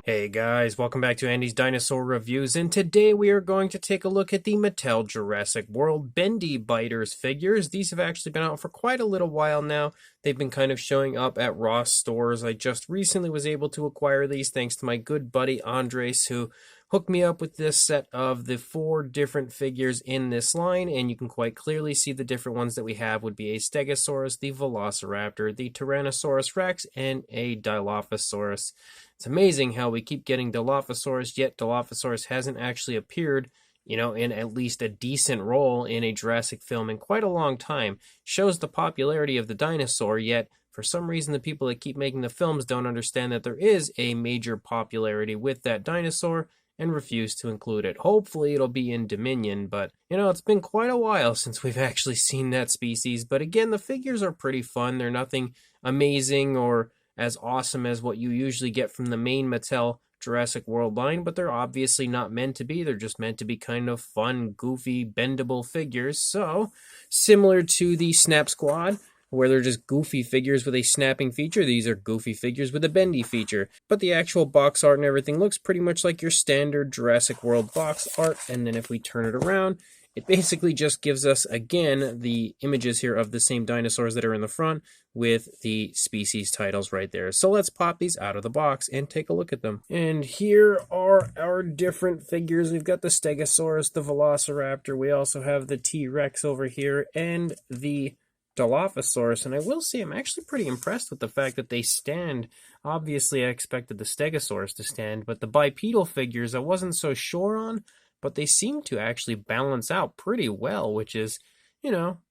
Hey guys, welcome back to Andy's Dinosaur Reviews, and today we are going to take a look at the Mattel Jurassic World Bendy Biters figures. These have actually been out for quite a little while now. They've been kind of showing up at Ross stores. I just recently was able to acquire these thanks to my good buddy Andres, who hooked me up with this set of the 4 different figures in this line, and you can quite clearly see the different ones that we have would be a Stegosaurus, the Velociraptor, the Tyrannosaurus Rex, and a Dilophosaurus. It's amazing how we keep getting Dilophosaurus, yet Dilophosaurus hasn't actually appeared, in at least a decent role in a Jurassic film in quite a long time. Shows the popularity of the dinosaur, yet for some reason the people that keep making the films don't understand that there is a major popularity with that dinosaur and refuse to include it. Hopefully it'll be in Dominion, but it's been quite a while since we've actually seen that species. But again, the figures are pretty fun. They're nothing amazing or as awesome as what you usually get from the main Mattel Jurassic World line, but they're obviously not meant to be. They're just meant to be kind of fun, goofy, bendable figures. So, similar to the Snap Squad, where they're just goofy figures with a snapping feature, these are goofy figures with a bendy feature. But the actual box art and everything looks pretty much like your standard Jurassic World box art, and then if we turn it around, it basically just gives us, again, the images here of the same dinosaurs that are in the front with the species titles right there. So let's pop these out of the box and take a look at them. And here are our different figures. We've got the Stegosaurus, the Velociraptor. We also have the T-Rex over here and the Dilophosaurus. And I will say I'm actually pretty impressed with the fact that they stand. Obviously, I expected the Stegosaurus to stand, but the bipedal figures I wasn't so sure on. But they seem to actually balance out pretty well, which is,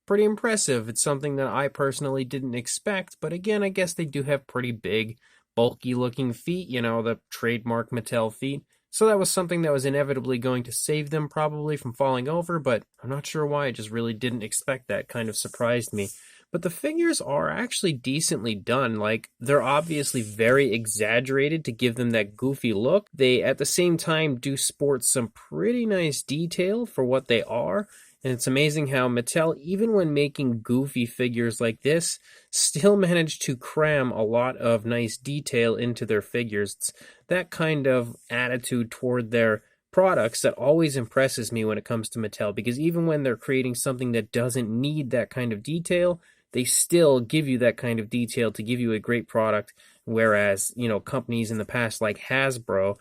pretty impressive. It's something that I personally didn't expect, but again, I guess they do have pretty big, bulky looking feet, the trademark Mattel feet. So that was something that was inevitably going to save them probably from falling over, but I'm not sure why. I just really didn't expect that. Kind of surprised me. But the figures are actually decently done. Like, they're obviously very exaggerated to give them that goofy look. They, at the same time, do sport some pretty nice detail for what they are. And it's amazing how Mattel, even when making goofy figures like this, still managed to cram a lot of nice detail into their figures. It's that kind of attitude toward their products that always impresses me when it comes to Mattel, because even when they're creating something that doesn't need that kind of detail, they still give you that kind of detail to give you a great product, whereas, companies in the past like Hasbro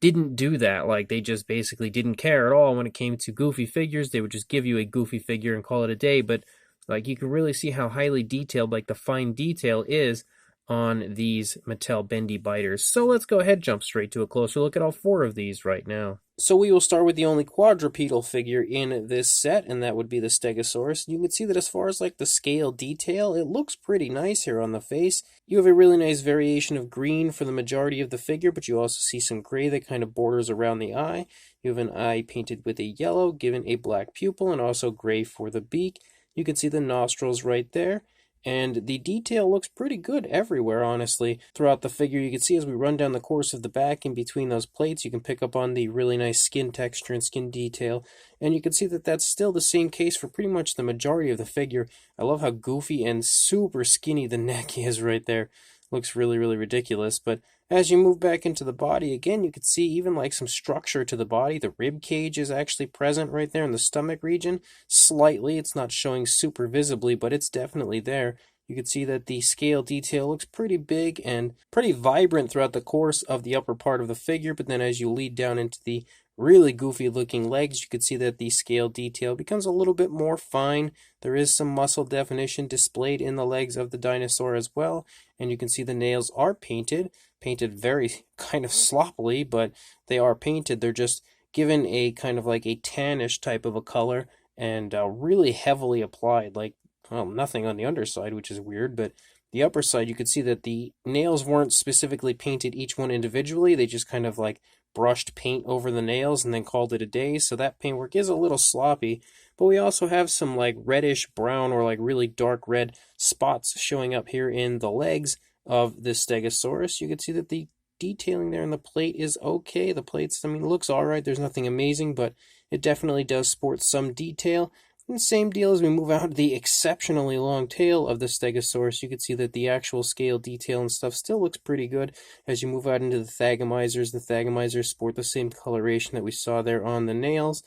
didn't do that. Like, they just basically didn't care at all when it came to goofy figures. They would just give you a goofy figure and call it a day, but like, you can really see how highly detailed, like, the fine detail is on these Mattel Bendy Biters. So let's go ahead, jump straight to a closer look at all 4 of these right now. So we will start with the only quadrupedal figure in this set, and that would be the Stegosaurus. You can see that as far as like the scale detail, it looks pretty nice here on the face. You have a really nice variation of green for the majority of the figure, but you also see some gray that kind of borders around the eye. You have an eye painted with a yellow, given a black pupil, and also gray for the beak. You can see the nostrils right there. And the detail looks pretty good everywhere, honestly. Throughout the figure, you can see as we run down the course of the back in between those plates, you can pick up on the really nice skin texture and skin detail. And you can see that that's still the same case for pretty much the majority of the figure. I love how goofy and super skinny the neck is right there. Looks really, really ridiculous. But as you move back into the body, again, you can see even like some structure to the body. The rib cage is actually present right there in the stomach region. Slightly, it's not showing super visibly, but it's definitely there. You can see that the scale detail looks pretty big and pretty vibrant throughout the course of the upper part of the figure, but then as you lead down into the really goofy looking legs, you can see that the scale detail becomes a little bit more fine. There is some muscle definition displayed in the legs of the dinosaur as well, and you can see the nails are painted very kind of sloppily, but they are painted. They're just given a kind of like a tannish type of a color and really heavily applied, like, well, nothing on the underside, which is weird, but the upper side, you could see that the nails weren't specifically painted each one individually. They just kind of like brushed paint over the nails and then called it a day. So that paintwork is a little sloppy, but we also have some like reddish brown or like really dark red spots showing up here in the legs of the Stegosaurus. You can see that the detailing there in the plate is okay. The plates, looks all right. There's nothing amazing, but it definitely does sport some detail. And same deal as we move out the exceptionally long tail of the Stegosaurus. You can see that the actual scale detail and stuff still looks pretty good. As you move out into the Thagomizers sport the same coloration that we saw there on the nails,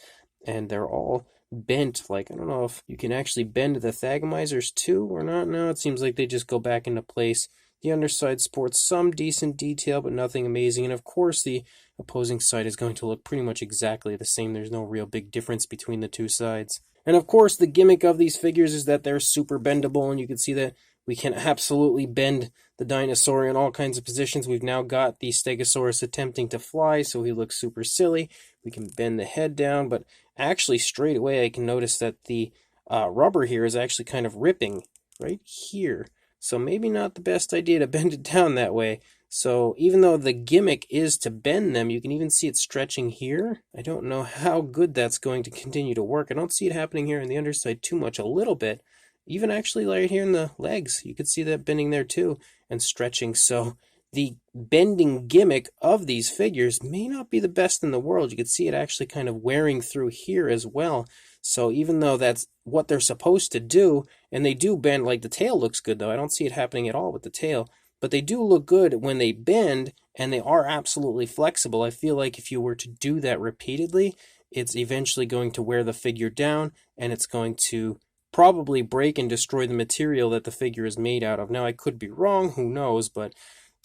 and they're all bent. Like, I don't know if you can actually bend the Thagomizers too or not. No, it seems like they just go back into place. The underside sports some decent detail, but nothing amazing. And of course, the opposing side is going to look pretty much exactly the same. There's no real big difference between the two sides. And of course, the gimmick of these figures is that they're super bendable, and you can see that we can absolutely bend the dinosaur in all kinds of positions. We've now got the Stegosaurus attempting to fly, so he looks super silly. We can bend the head down, but actually straight away I can notice that the rubber here is actually kind of ripping right here. So maybe not the best idea to bend it down that way. So even though the gimmick is to bend them, you can even see it stretching here. I don't know how good that's going to continue to work. I don't see it happening here on the underside too much, a little bit. Even actually right here in the legs, you could see that bending there too and stretching. So the bending gimmick of these figures may not be the best in the world. You can see it actually kind of wearing through here as well. So even though that's what they're supposed to do, and they do bend, like the tail looks good though. I don't see it happening at all with the tail. But they do look good when they bend, and they are absolutely flexible. I feel like if you were to do that repeatedly, it's eventually going to wear the figure down, and it's going to probably break and destroy the material that the figure is made out of. Now, I could be wrong, who knows, but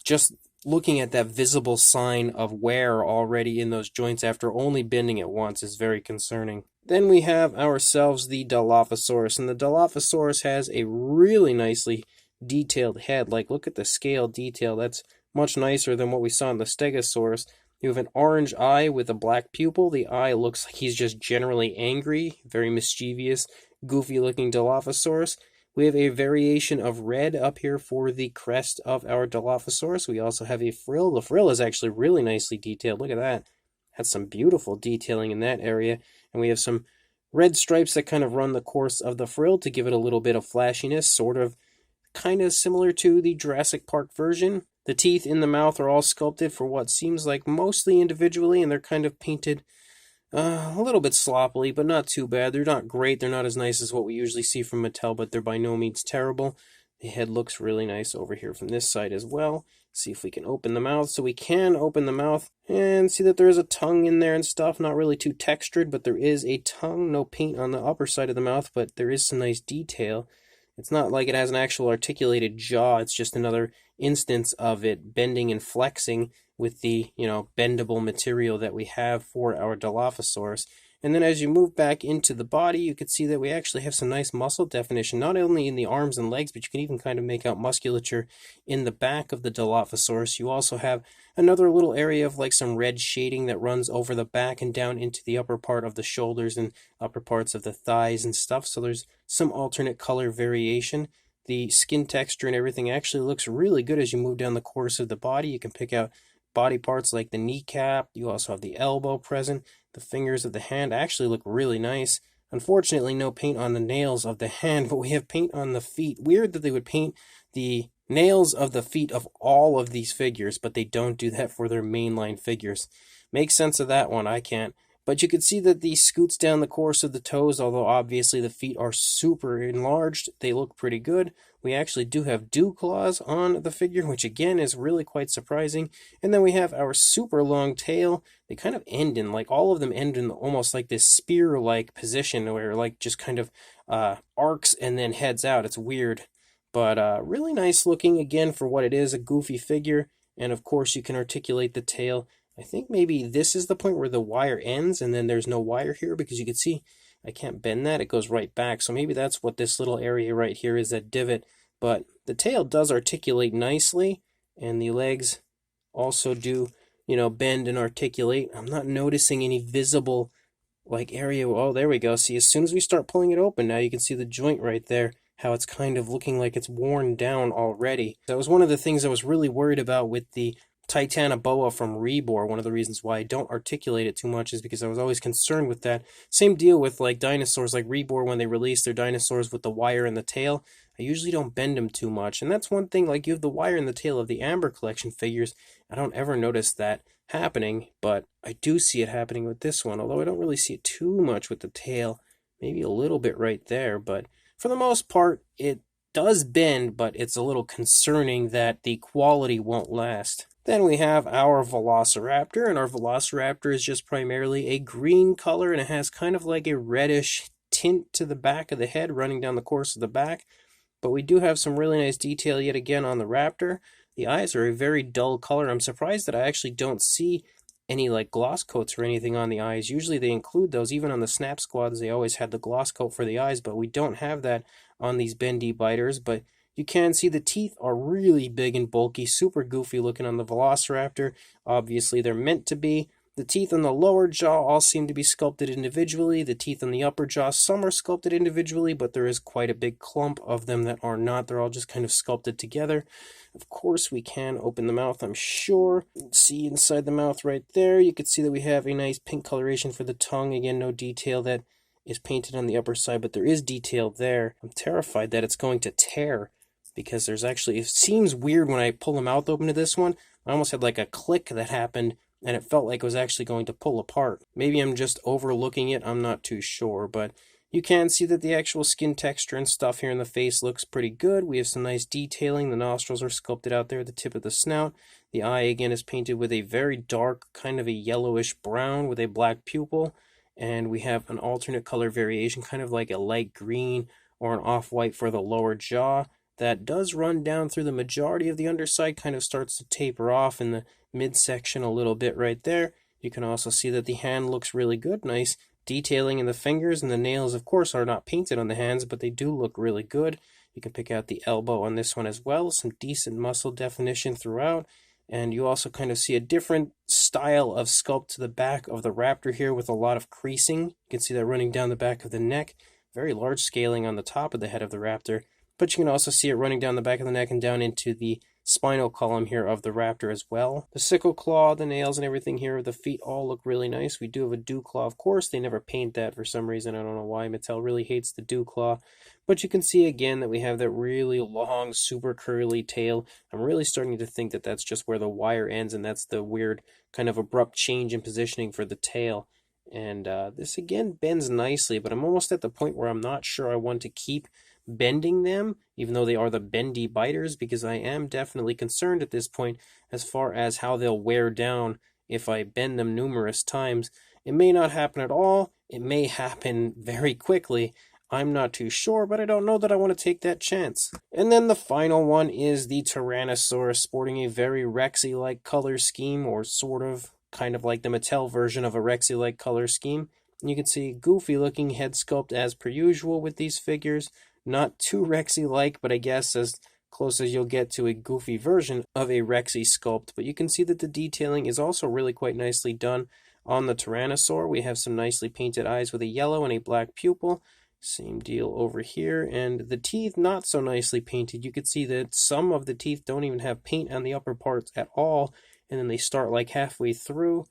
just looking at that visible sign of wear already in those joints after only bending it once is very concerning. Then we have ourselves the Dilophosaurus, and the Dilophosaurus has a really nicely detailed head. Like, look at the scale detail. That's much nicer than what we saw in the Stegosaurus. You have an orange eye with a black pupil. The eye looks like he's just generally angry, very mischievous, goofy looking Dilophosaurus. We have a variation of red up here for the crest of our Dilophosaurus. We also have a frill. The frill is actually really nicely detailed. Look at that. Has some beautiful detailing in that area. And we have some red stripes that kind of run the course of the frill to give it a little bit of flashiness, sort of kind of similar to the Jurassic Park version. The teeth in the mouth are all sculpted for what seems like mostly individually, and they're kind of painted a little bit sloppily, but not too bad. They're not great. They're not as nice as what we usually see from Mattel, but they're by no means terrible. The head looks really nice over here from this side as well. See if we can open the mouth. So we can open the mouth and see that there is a tongue in there and stuff. Not really too textured, but there is a tongue. No paint on the upper side of the mouth, but there is some nice detail. It's not like it has an actual articulated jaw. It's just another instance of it bending and flexing with the, bendable material that we have for our Dilophosaurus. And then as you move back into the body, you can see that we actually have some nice muscle definition, not only in the arms and legs, but you can even kind of make out musculature in the back of the Dilophosaurus. You also have another little area of like some red shading that runs over the back and down into the upper part of the shoulders and upper parts of the thighs and stuff. So there's some alternate color variation. The skin texture and everything actually looks really good as you move down the course of the body. You can pick out body parts like the kneecap. You also have the elbow present. The fingers of the hand actually look really nice. Unfortunately, no paint on the nails of the hand, but we have paint on the feet. Weird that they would paint the nails of the feet of all of these figures, but they don't do that for their mainline figures. Make sense of that one, I can't. But you can see that these scoots down the course of the toes, although obviously the feet are super enlarged, they look pretty good. We actually do have dew claws on the figure, which again is really quite surprising. And then we have our super long tail. They kind of end in, like, all of them end in almost like this spear-like position where like just kind of arcs and then heads out. It's weird, but really nice looking again for what it is, a goofy figure. And of course you can articulate the tail. I think maybe this is the point where the wire ends and then there's no wire here, because you can see I can't bend that. It goes right back. So maybe that's what this little area right here is, that divot. But the tail does articulate nicely, and the legs also do, bend and articulate. I'm not noticing any visible area. Oh, there we go. See, as soon as we start pulling it open, now you can see the joint right there, how it's kind of looking like it's worn down already. That was one of the things I was really worried about with the Titanoboa from Rebor. One of the reasons why I don't articulate it too much is because I was always concerned with that. Same deal with like dinosaurs, like Rebor, when they release their dinosaurs with the wire in the tail. I usually don't bend them too much, and that's one thing. Like, you have the wire in the tail of the Amber Collection figures. I don't ever notice that happening, but I do see it happening with this one, although I don't really see it too much with the tail. maybe a little bit right there, but for the most part, it does bend, but it's a little concerning that the quality won't last. Then we have our Velociraptor, and our Velociraptor is just primarily a green color, and it has kind of like a reddish tint to the back of the head running down the course of the back. But we do have some really nice detail yet again on the raptor. The eyes are a very dull color. I'm surprised that I actually don't see any like gloss coats or anything on the eyes. Usually they include those. Even on the Snap Squads, they always had the gloss coat for the eyes, but we don't have that on these Bendy Biters. But you can see the teeth are really big and bulky, super goofy looking on the Velociraptor. Obviously, they're meant to be. The teeth on the lower jaw all seem to be sculpted individually. The teeth on the upper jaw, some are sculpted individually, but there is quite a big clump of them that are not. They're all just kind of sculpted together. Of course, we can open the mouth, I'm sure. See inside the mouth right there, you can see that we have a nice pink coloration for the tongue. Again, no detail that is painted on the upper side, but there is detail there. I'm terrified that it's going to tear because there's actually, it seems weird when I pull the mouth open to this one. I almost had like a click that happened, and it felt like it was actually going to pull apart. Maybe I'm just overlooking it, I'm not too sure, but you can see that the actual skin texture and stuff here in the face looks pretty good. We have some nice detailing. The nostrils are sculpted out there at the tip of the snout. The eye, again, is painted with a very dark, kind of a yellowish brown with a black pupil. And we have an alternate color variation, kind of like a light green or an off-white for the lower jaw. That does run down through the majority of the underside, kind of starts to taper off in the midsection a little bit right there. You can also see that the hand looks really good. Nice detailing in the fingers, and the nails, of course, are not painted on the hands, but they do look really good. You can pick out the elbow on this one as well. Some decent muscle definition throughout. And you also kind of see a different style of sculpt to the back of the raptor here with a lot of creasing. You can see that running down the back of the neck. Very large scaling on the top of the head of the raptor. But you can also see it running down the back of the neck and down into the spinal column here of the raptor as well. The sickle claw, the nails and everything here of the feet all look really nice. We do have a dew claw, of course. They never paint that for some reason. I don't know why. Mattel really hates the dew claw. But you can see again that we have that really long, super curly tail. I'm really starting to think that that's just where the wire ends, and that's the weird kind of abrupt change in positioning for the tail. And this again bends nicely, but I'm almost at the point where I'm not sure I want to keep bending them, even though they are the Bendy Biters, because I am definitely concerned at this point as far as how they'll wear down if I bend them numerous times. It may not happen at all. It may happen very quickly. I'm not too sure, but I don't know that I want to take that chance. And then the final one is the Tyrannosaurus, sporting a very Rexy-like color scheme, or sort of, kind of like the Mattel version of a Rexy-like color scheme. And you can see goofy looking head sculpt as per usual with these figures. Not too Rexy-like, but I guess as close as you'll get to a goofy version of a Rexy sculpt. But you can see that the detailing is also really quite nicely done on the Tyrannosaur. We have some nicely painted eyes with a yellow and a black pupil. Same deal over here. And the teeth, not so nicely painted. You can see that some of the teeth don't even have paint on the upper parts at all. And then they start like halfway through.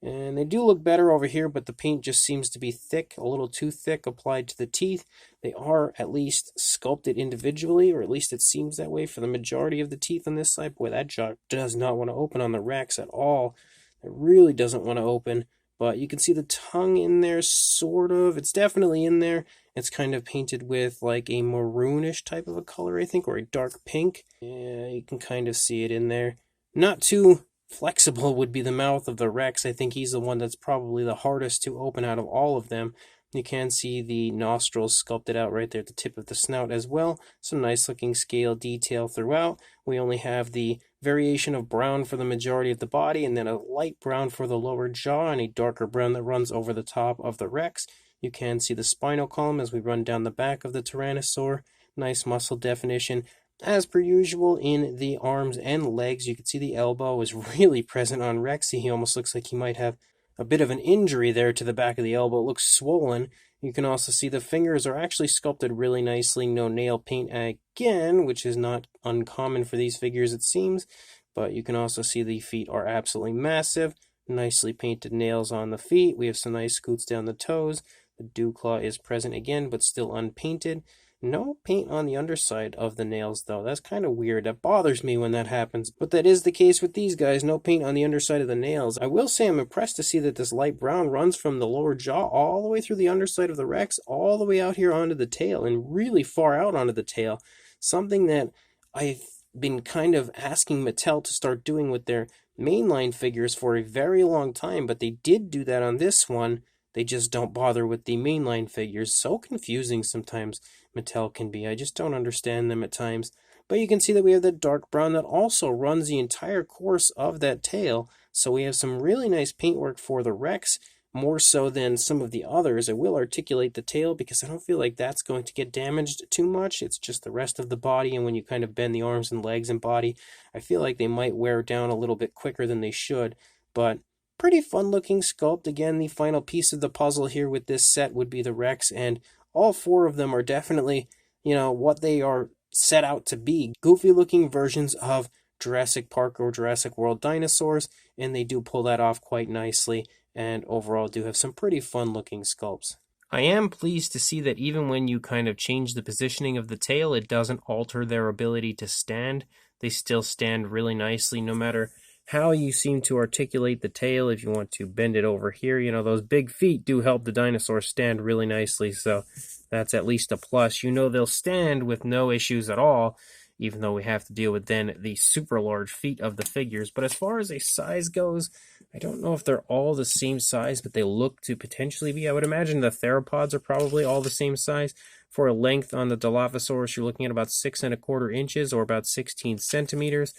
And they do look better over here, but the paint just seems to be thick, a little too thick applied to the teeth. They are at least sculpted individually, or at least it seems that way for the majority of the teeth on this side. Boy, that jaw does not want to open on the Rex at all. It really doesn't want to open. But you can see the tongue in there, sort of. It's definitely in there. It's kind of painted with like a maroonish type of a color, I think, or a dark pink. Yeah, you can kind of see it in there. Not too flexible would be the mouth of the Rex. I think he's the one that's probably the hardest to open out of all of them. You can see the nostrils sculpted out right there at the tip of the snout as well. Some nice looking scale detail throughout. We only have the variation of brown for the majority of the body, and then a light brown for the lower jaw, and a darker brown that runs over the top of the Rex. You can see the spinal column as we run down the back of the Tyrannosaur. Nice muscle definition. As per usual in the arms and legs, you can see the elbow is really present on Rexy. He almost looks like he might have a bit of an injury there to the back of the elbow. It looks swollen. You can also see the fingers are actually sculpted really nicely. No nail paint again, which is not uncommon for these figures, it seems. But you can also see the feet are absolutely massive. Nicely painted nails on the feet. We have some nice scoots down the toes. The dew claw is present again, but still unpainted. No paint on the underside of the nails, though. That's kind of weird. That bothers me when that happens. But that is the case with these guys. No paint on the underside of the nails. I will say I'm impressed to see that this light brown runs from the lower jaw all the way through the underside of the Rex, all the way out here onto the tail, and really far out onto the tail. Something that I've been kind of asking Mattel to start doing with their mainline figures for a very long time, but they did do that on this one. They just don't bother with the mainline figures. So confusing sometimes Mattel can be. I just don't understand them at times. But you can see that we have the dark brown that also runs the entire course of that tail. So we have some really nice paintwork for the Rex, more so than some of the others. I will articulate the tail because I don't feel like that's going to get damaged too much. It's just the rest of the body, and when you kind of bend the arms and legs and body, I feel like they might wear down a little bit quicker than they should. But pretty fun looking sculpt. Again, the final piece of the puzzle here with this set would be the Rex, and all four of them are definitely, what they are set out to be. Goofy looking versions of Jurassic Park or Jurassic World dinosaurs, and they do pull that off quite nicely, and overall do have some pretty fun looking sculpts. I am pleased to see that even when you kind of change the positioning of the tail, it doesn't alter their ability to stand. They still stand really nicely no matter how you seem to articulate the tail. If you want to bend it over here, those big feet do help the dinosaur stand really nicely, so that's at least a plus. They'll stand with no issues at all, even though we have to deal with then the super large feet of the figures. But as far as a size goes, I don't know if they're all the same size, but they look to potentially be. I would imagine the theropods are probably all the same size. For a length on the Dilophosaurus, you're looking at about 6¼ inches or about 16 centimeters.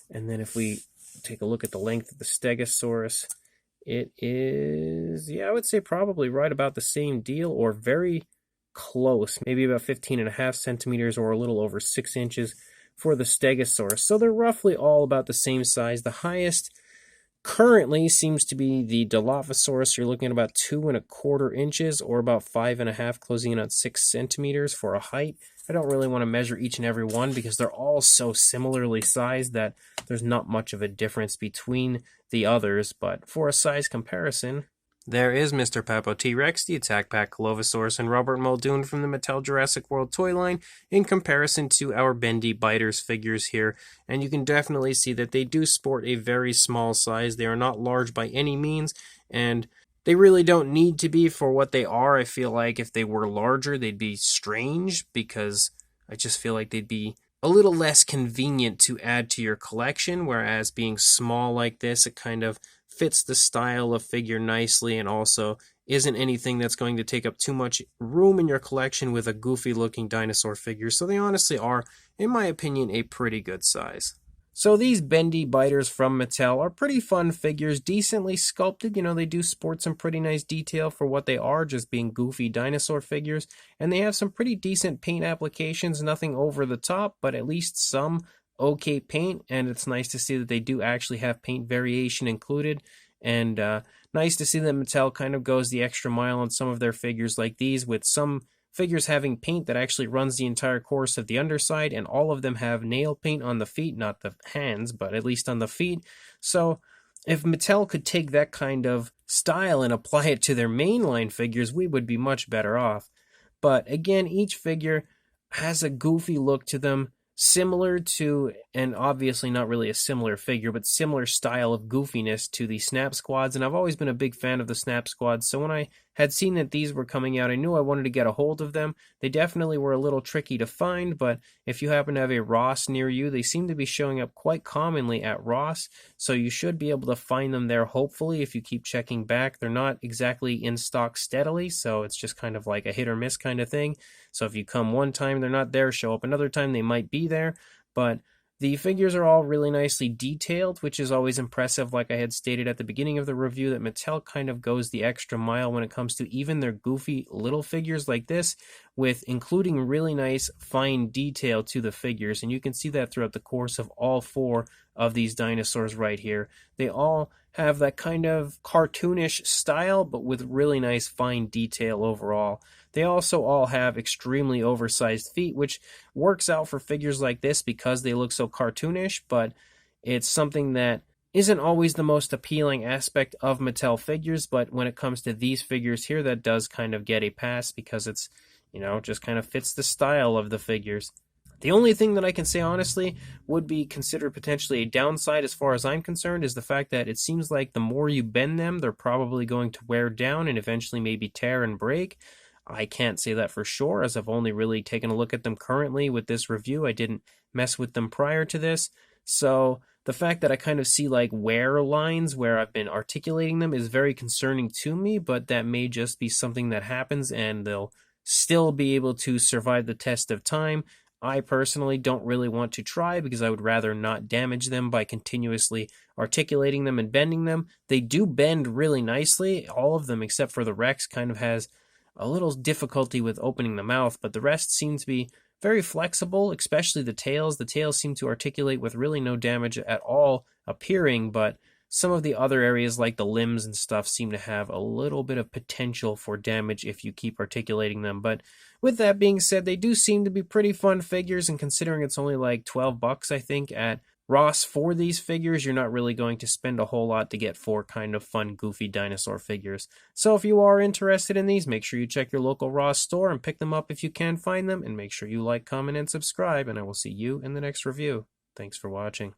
And then if we take a look at the length of the Stegosaurus, it is, I would say probably right about the same deal or very close, maybe about 15½ centimeters or a little over 6 inches for the Stegosaurus. So they're roughly all about the same size. The highest currently seems to be the Dilophosaurus. You're looking at about 2¼ inches or about 5½, closing in on 6 centimeters for a height. I don't really want to measure each and every one because they're all so similarly sized that there's not much of a difference between the others, but for a size comparison, there is Mr. Papo T-Rex, the Attack Pack Dilophosaurus, and Robert Muldoon from the Mattel Jurassic World toy line in comparison to our Bendy Biters figures here. And you can definitely see that they do sport a very small size. They are not large by any means, and they really don't need to be for what they are. I feel like if they were larger, they'd be strange because I just feel like they'd be a little less convenient to add to your collection, whereas being small like this, it kind of fits the style of figure nicely and also isn't anything that's going to take up too much room in your collection with a goofy looking dinosaur figure. So they honestly are, in my opinion, a pretty good size. So these Bendy Biters from Mattel are pretty fun figures, decently sculpted. They do sport some pretty nice detail for what they are, just being goofy dinosaur figures. And they have some pretty decent paint applications, nothing over the top, but at least some okay paint. And it's nice to see that they do actually have paint variation included. And nice to see that Mattel kind of goes the extra mile on some of their figures like these, with some figures having paint that actually runs the entire course of the underside, and all of them have nail paint on the feet, not the hands, but at least on the feet. So if Mattel could take that kind of style and apply it to their mainline figures, we would be much better off. But again, each figure has a goofy look to them, similar to, and obviously not really a similar figure, but similar style of goofiness to the Snap Squads, and I've always been a big fan of the Snap Squads, so when I had seen that these were coming out, I knew I wanted to get a hold of them. They definitely were a little tricky to find, but if you happen to have a Ross near you, they seem to be showing up quite commonly at Ross, so you should be able to find them there, hopefully, if you keep checking back. They're not exactly in stock steadily, so it's just kind of like a hit or miss kind of thing. So if you come one time, they're not there, show up another time, they might be there, but the figures are all really nicely detailed, which is always impressive. Like I had stated at the beginning of the review, that Mattel kind of goes the extra mile when it comes to even their goofy little figures like this, with including really nice fine detail to the figures. And you can see that throughout the course of all four of these dinosaurs right here. They all have that kind of cartoonish style, but with really nice fine detail overall. They also all have extremely oversized feet, which works out for figures like this because they look so cartoonish, but it's something that isn't always the most appealing aspect of Mattel figures, but when it comes to these figures here, that does kind of get a pass because it's, You know, just kind of fits the style of the figures. The only thing that I can say honestly would be considered potentially a downside as far as I'm concerned is the fact that it seems like the more you bend them, they're probably going to wear down and eventually maybe tear and break. I can't say that for sure, as I've only really taken a look at them currently with this review. I didn't mess with them prior to this. So the fact that I kind of see like wear lines where I've been articulating them is very concerning to me, but that may just be something that happens and they'll still be able to survive the test of time. I personally don't really want to try because I would rather not damage them by continuously articulating them and bending them. They do bend really nicely. All of them except for the Rex kind of has a little difficulty with opening the mouth, but the rest seem to be very flexible, especially the tails. The tails seem to articulate with really no damage at all appearing, but some of the other areas like the limbs and stuff seem to have a little bit of potential for damage if you keep articulating them. But with that being said, they do seem to be pretty fun figures, and considering it's only like $12 I think at Ross for these figures, you're not really going to spend a whole lot to get 4 kind of fun, goofy dinosaur figures. So if you are interested in these, make sure you check your local Ross store and pick them up if you can find them, and make sure you like, comment, and subscribe, and I will see you in the next review. Thanks for watching.